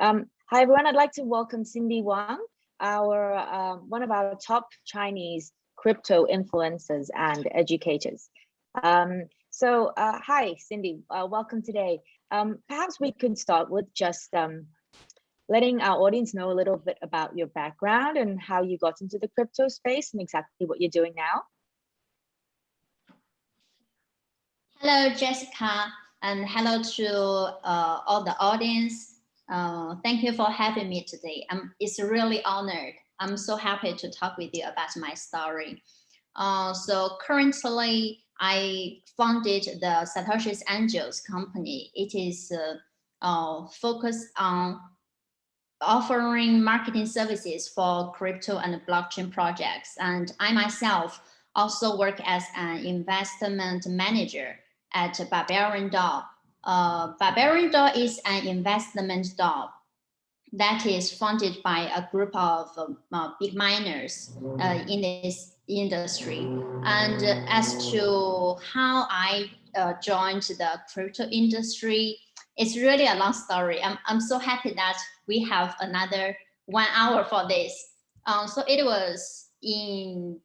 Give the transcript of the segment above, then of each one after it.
Hi everyone, I'd like to welcome Cindy Wong, one of our top Chinese crypto influencers and educators. Hi Cindy, welcome today. Perhaps we could start with just letting our audience know a little bit about your background and how you got into the crypto space and exactly what you're doing now. Hello, Jessica, and hello to all the audience. Thank you for having me today. It's really honored. I'm so happy to talk with you about my story. So currently, I founded the Satoshi's Angels company. It is focused on offering marketing services for crypto and blockchain projects. And I myself also work as an investment manager at Barbarian DAO. Barbarian DAO is an investment DAO that is funded by a group of big miners in this industry. And as to how I joined the crypto industry, it's really a long story. I'm so happy that we have another 1 hour for this. So it was in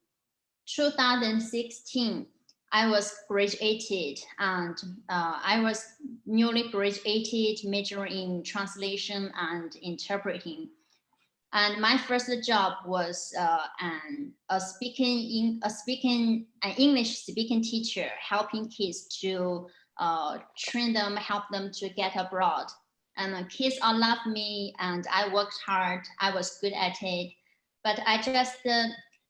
2016. I was graduated and I was newly graduated, majoring in translation and interpreting. And my first job was an English speaking teacher, helping kids to train them, help them to get abroad. And kids all loved me and I worked hard. I was good at it, but I just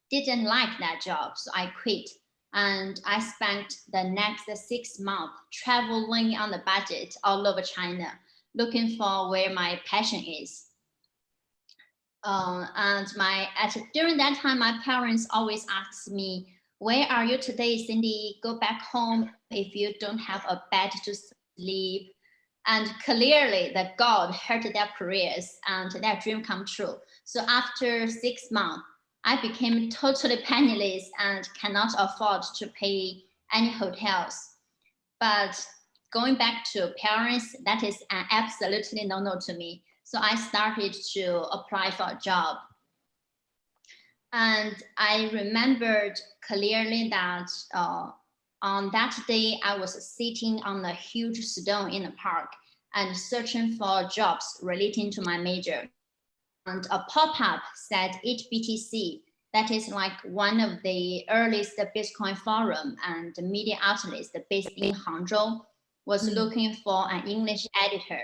didn't like that job, so I quit. And I spent the next 6 months traveling on the budget all over China, looking for where my passion is. During that time, my parents always asked me, "Where are you today, Cindy? Go back home if you don't have a bed to sleep." And clearly, the God heard their prayers and their dream come true. So after 6 months, I became totally penniless and cannot afford to pay any hotels. But going back to parents, that is an absolutely no-no to me. So I started to apply for a job. And I remembered clearly that on that day, I was sitting on a huge stone in a park and searching for jobs relating to my major. And a pop-up said HBTC, that is like one of the earliest Bitcoin forum and media outlets based in Hangzhou, was looking for an English editor.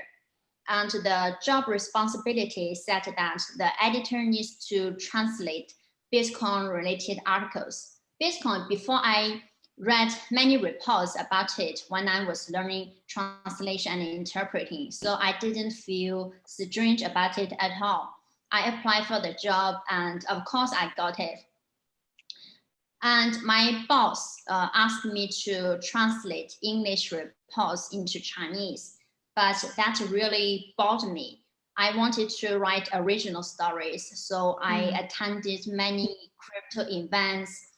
And the job responsibility said that the editor needs to translate Bitcoin-related articles. Bitcoin, before I read many reports about it when I was learning translation and interpreting, so I didn't feel strange about it at all. I applied for the job and of course I got it. And my boss asked me to translate English reports into Chinese, but that really bored me. I wanted to write original stories, so I attended many crypto events,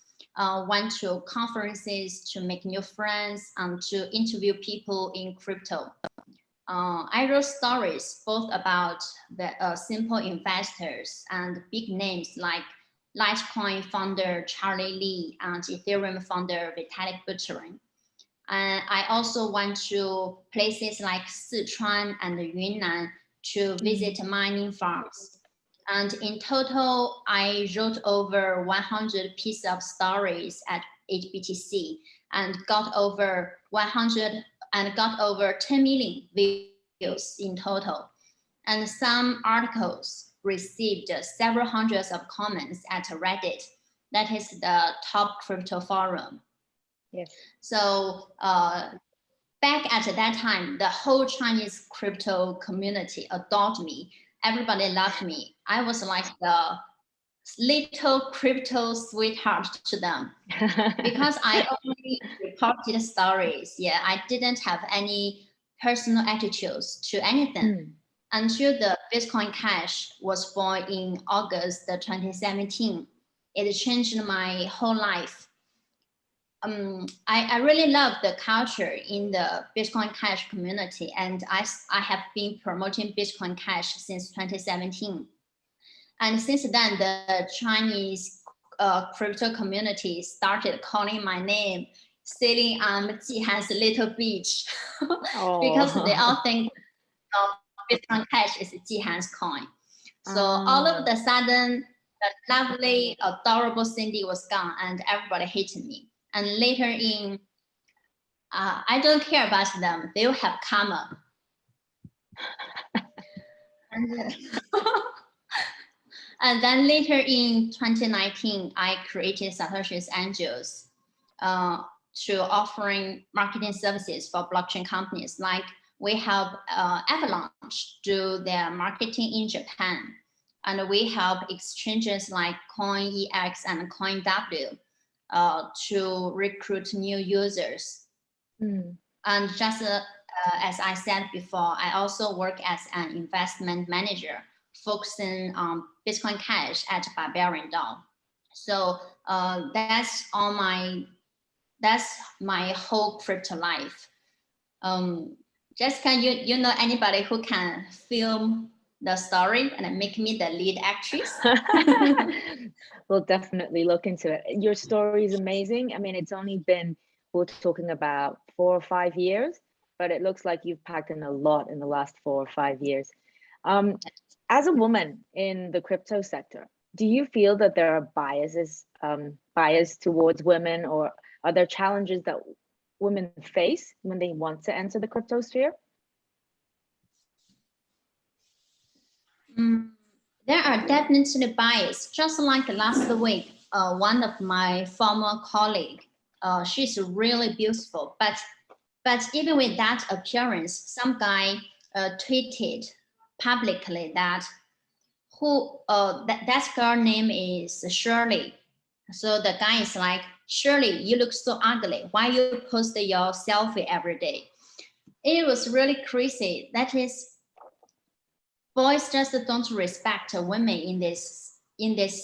went to conferences to make new friends and to interview people in crypto. I wrote stories both about the simple investors and big names like Litecoin founder Charlie Lee and Ethereum founder Vitalik Buterin. And I also went to places like Sichuan and Yunnan to visit mining farms. And in total, I wrote over 100 pieces of stories at HBTC and got over 10 million views in total. And some articles received several hundreds of comments at Reddit. That is the top crypto forum. Yes. So back at that time, the whole Chinese crypto community adored me. Everybody loved me. I was like the little crypto sweetheart to them because I only reported stories. Yeah, I didn't have any personal attitudes to anything until the Bitcoin Cash was born in August 2017. It changed my whole life. I really love the culture in the Bitcoin Cash community, and I have been promoting Bitcoin Cash since 2017. And since then, the Chinese crypto community started calling my name, sitting on Jihan's little beach, because they all think Bitcoin Cash is Jihan's coin. So all of a sudden, the lovely, adorable Cindy was gone, and everybody hated me. And later in, I don't care about them. They will have karma. And then later in 2019, I created Satoshi's Angels to offering marketing services for blockchain companies. Like we help Avalanche do their marketing in Japan. And we help exchanges like CoinEx and CoinW to recruit new users. And just as I said before, I also work as an investment manager, focusing on Bitcoin Cash at Barbarian DAO. So that's my whole crypto life. Jessica, you know anybody who can film the story and make me the lead actress? We'll definitely look into it. Your story is amazing. I mean, it's only been, we're talking about 4 or 5 years, but it looks like you've packed in a lot in the last 4 or 5 years. As a woman in the crypto sector, do you feel that there are bias towards women, or are there challenges that women face when they want to enter the crypto sphere? There are definitely bias. Just like last week, one of my former colleagues, she's really beautiful, but even with that appearance, some guy tweeted publicly that that girl name is Shirley. So the guy is like, Shirley, you look so ugly. Why you post your selfie every day? It was really crazy. That is, boys just don't respect women in this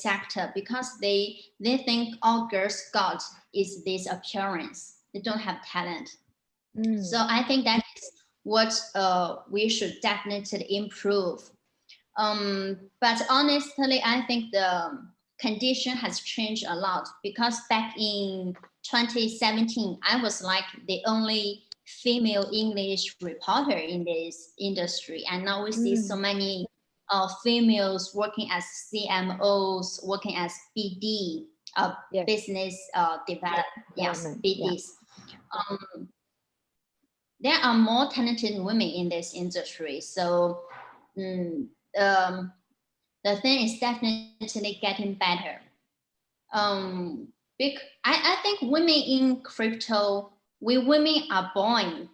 sector because they think all girls got is this appearance. They don't have talent. So I think that is what we should definitely improve. But honestly, I think the condition has changed a lot, because back in 2017, I was like the only female English reporter in this industry. And now we see so many females working as CMOs, working as BD, business development, BDs. There are more talented women in this industry. So the thing is definitely getting better. I think women in crypto, we women are born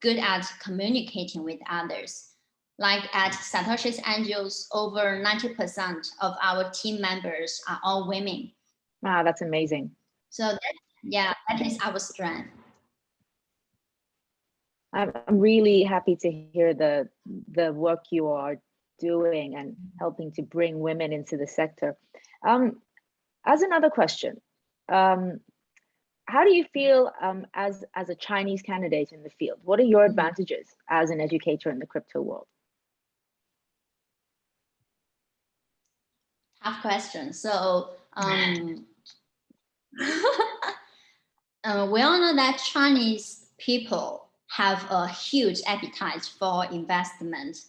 good at communicating with others. Like at Satoshi's Angels, over 90% of our team members are all women. Wow, that's amazing. So that is our strength. I'm really happy to hear the work you are doing and helping to bring women into the sector. As another question, how do you feel as a Chinese candidate in the field? What are your advantages as an educator in the crypto world? Tough question. So we all know that Chinese people have a huge appetite for investment,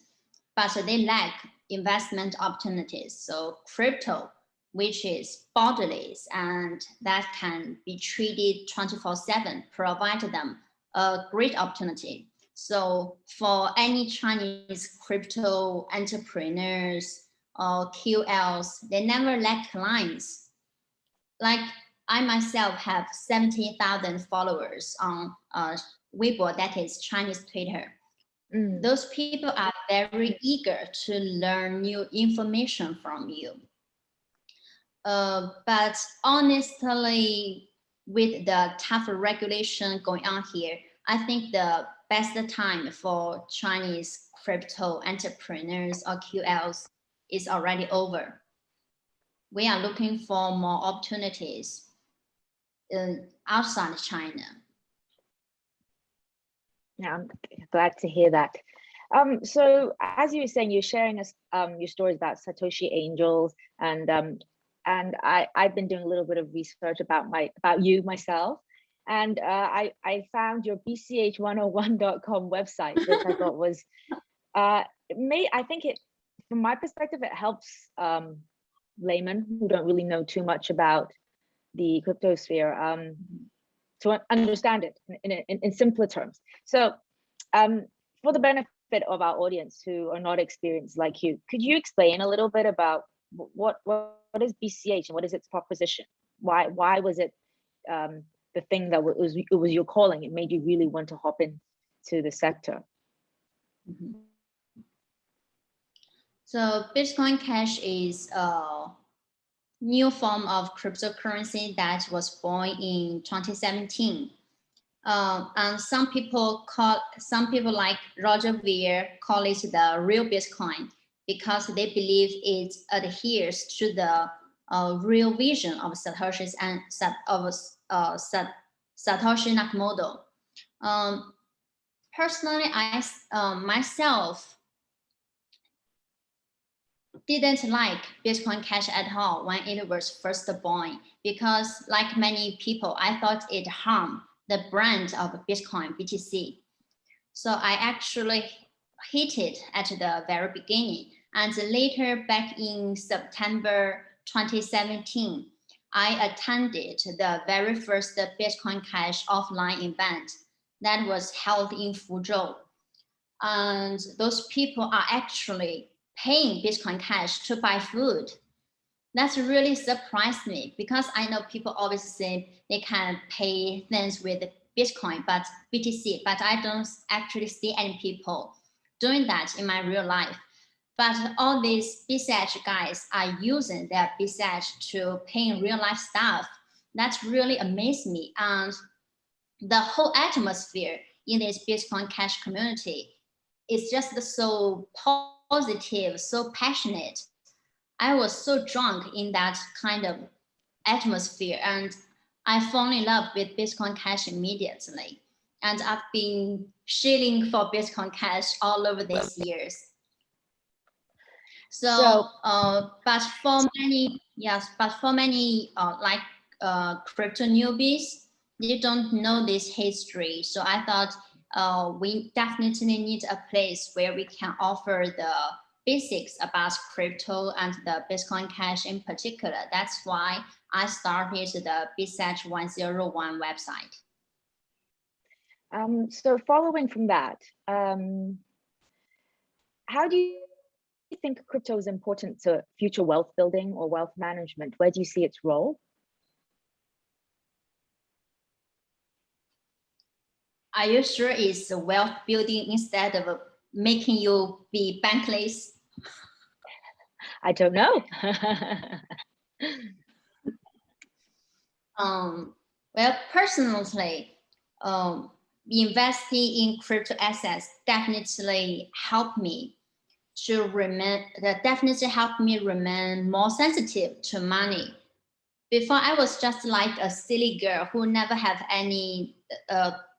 but they lack investment opportunities. So crypto, which is borderless and that can be traded 24/7, provide them a great opportunity. So for any Chinese crypto entrepreneurs or QLs, they never lack clients. Like I myself have 70,000 followers on Weibo, that is Chinese Twitter. Those people are very eager to learn new information from you. But honestly, with the tougher regulation going on here, I think the best time for Chinese crypto entrepreneurs or QLs is already over. We are looking for more opportunities. outside China. Yeah, I'm glad to hear that. So as you were saying, you're sharing us your stories about Satoshi Angels, and I've been doing a little bit of research about you myself, and I found your bch101.com website, which I thought was I think it, from my perspective, it helps laymen who don't really know too much about the crypto sphere to understand it in simpler terms. So for the benefit of our audience who are not experienced like you, could you explain a little bit about what is BCH and what is its proposition? Why was it the thing that was your calling? It made you really want to hop into the sector. Mm-hmm. So Bitcoin Cash is a new form of cryptocurrency that was born in 2017. And some people like Roger Ver call it the real Bitcoin because they believe it adheres to the real vision of Satoshi and Satoshi Nakamoto. Personally, I myself didn't like Bitcoin Cash at all when it was first born because, like many people, I thought it harmed the brand of Bitcoin, BTC. So I actually hit it at the very beginning. And later, back in September 2017, I attended the very first Bitcoin Cash offline event that was held in Fuzhou. And those people are actually paying Bitcoin Cash to buy food. That's really surprised me because I know people always say they can pay things with Bitcoin, but BTC, but I don't actually see any people doing that in my real life. But all these BCH guys are using their BCH to pay in real life stuff. That's really amazed me. And the whole atmosphere in this Bitcoin Cash community is just so positive, so passionate. I was so drunk in that kind of atmosphere, and I fell in love with Bitcoin Cash immediately. And I've been shilling for Bitcoin Cash all over these years. So but for many crypto newbies, they don't know this history. So I thought we definitely need a place where we can offer the basics about crypto and the Bitcoin Cash in particular. That's why I started the BCH 101 website. So following from that, how do you think crypto is important to future wealth building or wealth management? Where do you see its role? Are you sure it's wealth building instead of making you be bankless? I don't know. Well, personally, investing in crypto assets definitely helped me remain more sensitive to money. Before, I was just like a silly girl who never have any,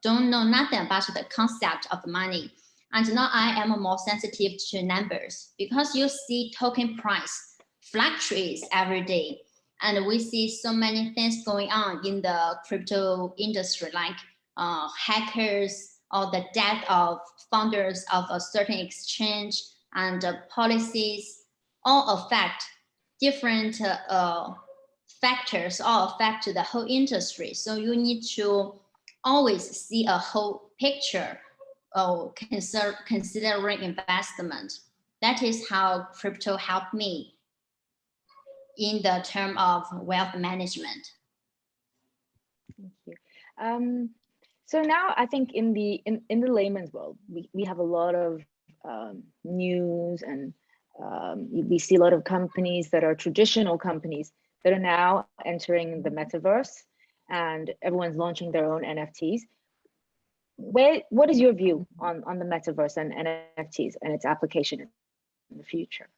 don't know nothing about the concept of money. And now I am more sensitive to numbers because you see token price fluctuates every day. And we see so many things going on in the crypto industry, like hackers or the death of founders of a certain exchange, and policies all affect different factors, all affect the whole industry. So you need to always see a whole picture considering investment. That is how crypto helped me in the term of wealth management. Thank you. So now I think in the layman's world, we have a lot of news, and we see a lot of companies that are traditional companies that are now entering the metaverse, and everyone's launching their own NFTs. What is your view on the metaverse and NFTs and its application in the future?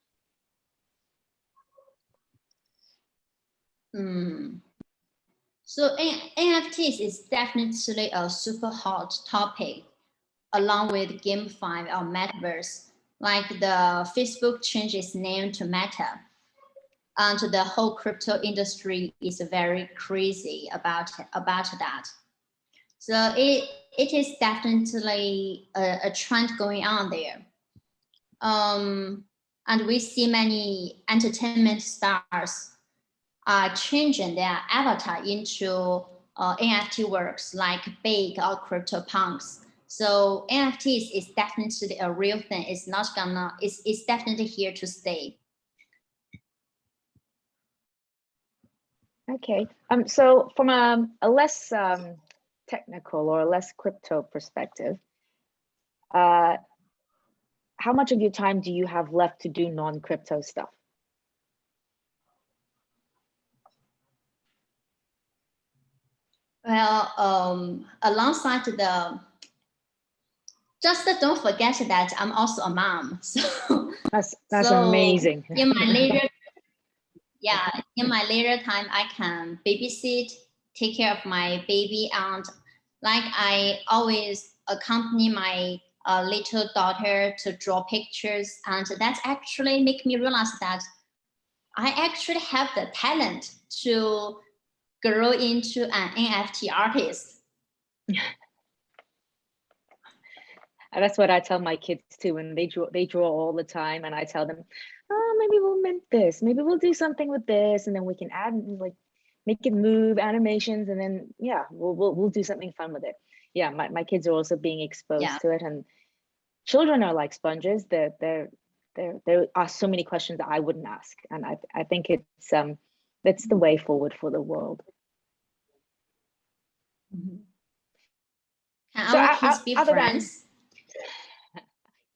So NFTs is definitely a super hot topic, along with GameFi or Metaverse. Like the Facebook changed its name to Meta, and the whole crypto industry is very crazy about that. So it is definitely a trend going on there. And we see many entertainment stars are changing their avatar into NFT works like Bake or CryptoPunks. So NFTs is definitely a real thing. It's not gonna, it's definitely here to stay. Okay. So from a less technical or a less crypto perspective, how much of your time do you have left to do non-crypto stuff? Well, alongside just don't forget that I'm also a mom. So that's so amazing. In my later time, I can babysit, take care of my baby, and like I always accompany my little daughter to draw pictures, and that actually make me realize that I actually have the talent to grow into an NFT artist. That's what I tell my kids too, and they draw all the time, and I tell them, oh, maybe we'll mint this, maybe we'll do something with this, and then we can add, like, make it move, animations, and then yeah, we'll do something fun with it. Yeah, my kids are also being exposed to it, and children are like sponges. There are so many questions that I wouldn't ask, and I think it's that's the way forward for the world. Mm-hmm. Can our kids be friends?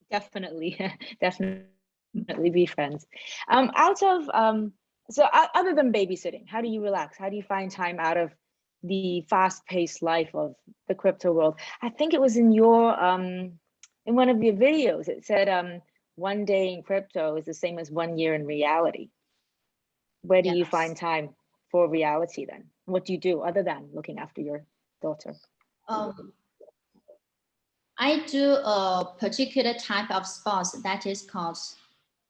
Definitely be friends. So other than babysitting, how do you relax? How do you find time out of the fast-paced life of the crypto world? I think it was in your in one of your videos, it said 1 day in crypto is the same as 1 year in reality. Where do you find time for reality then? What do you do other than looking after your daughter? I do a particular type of sports that is called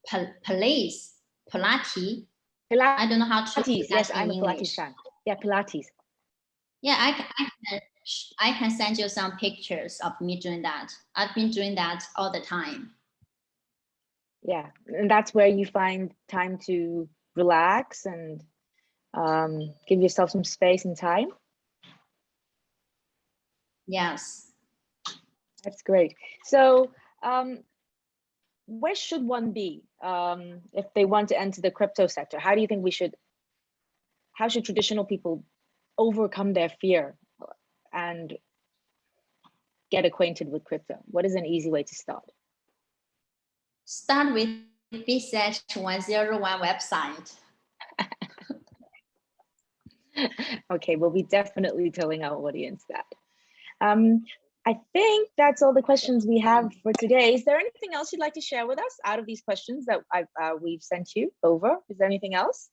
Pilates. I don't know how to say that. Yes, I'm in a Pilates English. fan. Yeah, Pilates. Yeah, I can send you some pictures of me doing that. I've been doing that all the time. Yeah, and that's where you find time to relax and give yourself some space and time. Yes. That's great. So where should one be if they want to enter the crypto sector? How do you think how should traditional people overcome their fear and get acquainted with crypto? What is an easy way to start? Start with Research 101 website. Okay, we'll be definitely telling our audience that. I think that's all the questions we have for today. Is there anything else you'd like to share with us out of these questions that we've sent you over? Is there anything else?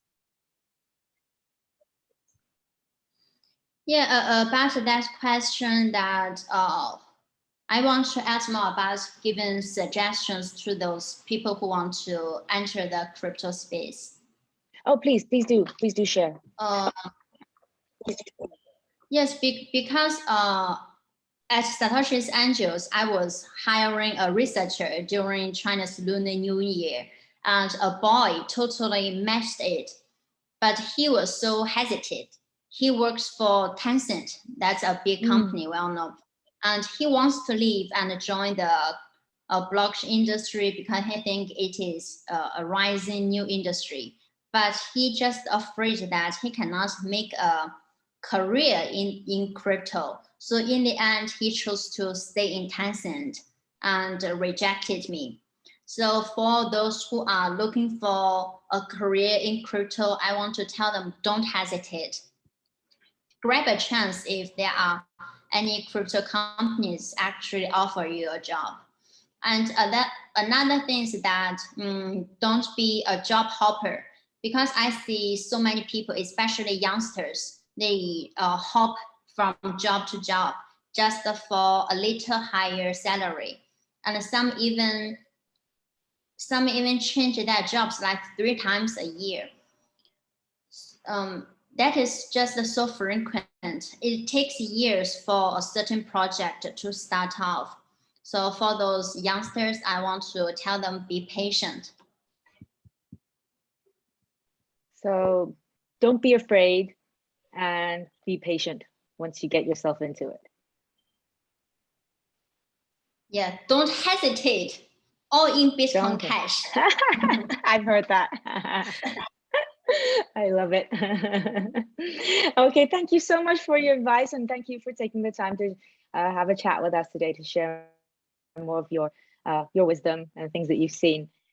Yeah, about that question that I want to ask more about giving suggestions to those people who want to enter the crypto space. Oh, please do share. Yes, because at Satoshi's Angels, I was hiring a researcher during China's Lunar New Year, and a boy totally matched it, but he was so hesitant. He works for Tencent, that's a big company, well known, and he wants to leave and join the blockchain industry because he thinks it is a rising new industry. But he just afraid that he cannot make a career in crypto. So in the end, he chose to stay in Tencent and rejected me. So for those who are looking for a career in crypto, I want to tell them, don't hesitate. Grab a chance if there are any crypto companies actually offer you a job. And another thing is that don't be a job hopper, because I see so many people, especially youngsters, they hop from job to job just for a little higher salary, and some even change their jobs like 3 times a year. That is just so frequent. It takes years for a certain project to start off. So for those youngsters, I want to tell them, be patient. So don't be afraid and be patient once you get yourself into it. Yeah, don't hesitate. All in Bitcoin Cash. I've heard that. I love it. Okay, thank you so much for your advice, and thank you for taking the time to have a chat with us today to share more of your wisdom and things that you've seen.